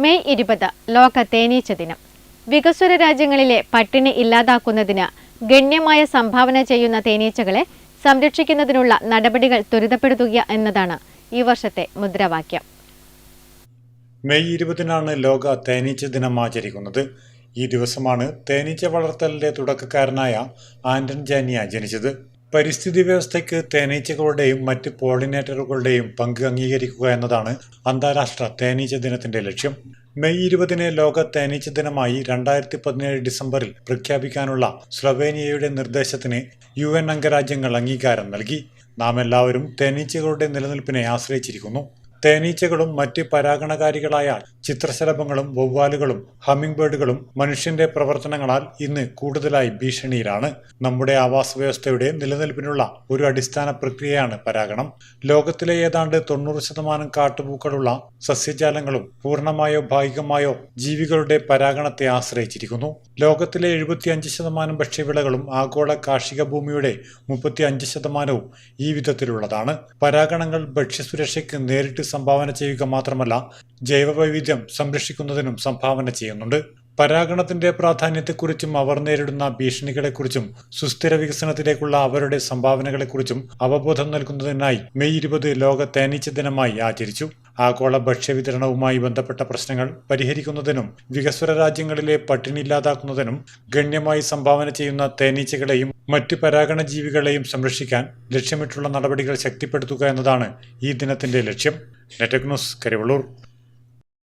May 20 ലോക തേനീച്ച ദിനം. വികസ്വര രാജ്യങ്ങളിലെ പട്ടിണി ഇല്ലാതാക്കുന്നതിന് ഗണ്യമായ സംഭാവന ചെയ്യുന്ന തേനീച്ചകളെ സംരക്ഷിക്കുന്നതിനുള്ള നടപടികൾ ത്വരിതപ്പെടുത്തുക എന്നതാണ് ഈ വർഷത്തെ മുദ്രാവാക്യം. മെയ് 20 ലോക തേനീച്ച ദിനം ആചരിക്കുന്നത്. ഈ ദിവസമാണ് തേനീച്ച വളർത്തലിന്റെ തുടക്കക്കാരനായ ആന്റൺ ജാനിയ ജനിച്ചത്. പരിസ്ഥിതി വ്യവസ്ഥയ്ക്ക് തേനീച്ചകളുടെയും മറ്റ് പോളിനേറ്ററുകളുടെയും പങ്ക് അംഗീകരിക്കുക എന്നതാണ് അന്താരാഷ്ട്ര തേനീച്ച ദിനത്തിന്റെ ലക്ഷ്യം. മെയ് 20 ലോക തേനീച്ച ദിനമായി 2017 ഡിസംബറിൽ പ്രഖ്യാപിക്കാനുള്ള സ്ലൊവേനിയയുടെ നിർദ്ദേശത്തിന് UN അംഗരാജ്യങ്ങൾ അംഗീകാരം നൽകി. നാം എല്ലാവരും തേനീച്ചകളുടെ നിലനിൽപ്പിനെ ആശ്രയിച്ചിരിക്കുന്നു. തേനീച്ചകളും മറ്റ് പരാഗണകാരികളായ ചിത്രശലഭങ്ങളും വവ്വാലുകളും ഹമ്മിംഗ് ബേർഡുകളും മനുഷ്യന്റെ പ്രവർത്തനങ്ങളാൽ ഇന്ന് കൂടുതലായി ഭീഷണിയിലാണ്. നമ്മുടെ ആവാസ വ്യവസ്ഥയുടെ നിലനിൽപ്പിനുള്ള ഒരു അടിസ്ഥാന പ്രക്രിയയാണ് പരാഗണം. ലോകത്തിലെ ഏതാണ്ട് 90% കാട്ടുപൂക്കളുള്ള സസ്യജാലങ്ങളും പൂർണ്ണമായോ ഭാഗികമായോ ജീവികളുടെ പരാഗണത്തെ ആശ്രയിച്ചിരിക്കുന്നു. ലോകത്തിലെ 75% ഭക്ഷ്യവിളകളും ആഗോള കാർഷിക ഭൂമിയുടെ 35% ഈ വിധത്തിലുള്ളതാണ്. പരാഗണങ്ങൾ ഭക്ഷ്യസുരക്ഷയ്ക്ക് നേരിട്ട് സംഭാവന ചെയ്യുക മാത്രമല്ല, ജൈവവൈവിധ്യം സംരക്ഷിക്കുന്നതിനും സംഭാവന ചെയ്യുന്നുണ്ട്. പരാഗണത്തിന്റെ പ്രാധാന്യത്തെക്കുറിച്ചും അവർ നേരിടുന്ന ഭീഷണികളെക്കുറിച്ചും സുസ്ഥിര വികസനത്തിലേക്കുള്ള അവരുടെ സംഭാവനകളെക്കുറിച്ചും അവബോധം നൽകുന്നതിനായി മെയ് 20 ലോക തേനീച്ച ദിനമായി ആചരിച്ചു. ആഗോള ഭക്ഷ്യവിതരണവുമായി ബന്ധപ്പെട്ട പ്രശ്നങ്ങൾ പരിഹരിക്കുന്നതിനും വികസ്വര രാജ്യങ്ങളിലെ പട്ടിണി ഇല്ലാതാക്കുന്നതിനും ഗണ്യമായി സംഭാവന ചെയ്യുന്ന തേനീച്ചകളെയും മറ്റ് പരാഗണ ജീവികളെയും സംരക്ഷിക്കാൻ ലക്ഷ്യമിട്ടുള്ള നടപടികൾ ശക്തിപ്പെടുത്തുക എന്നതാണ് ഈ ദിനത്തിന്റെ ലക്ഷ്യം. Network news, Karivellur.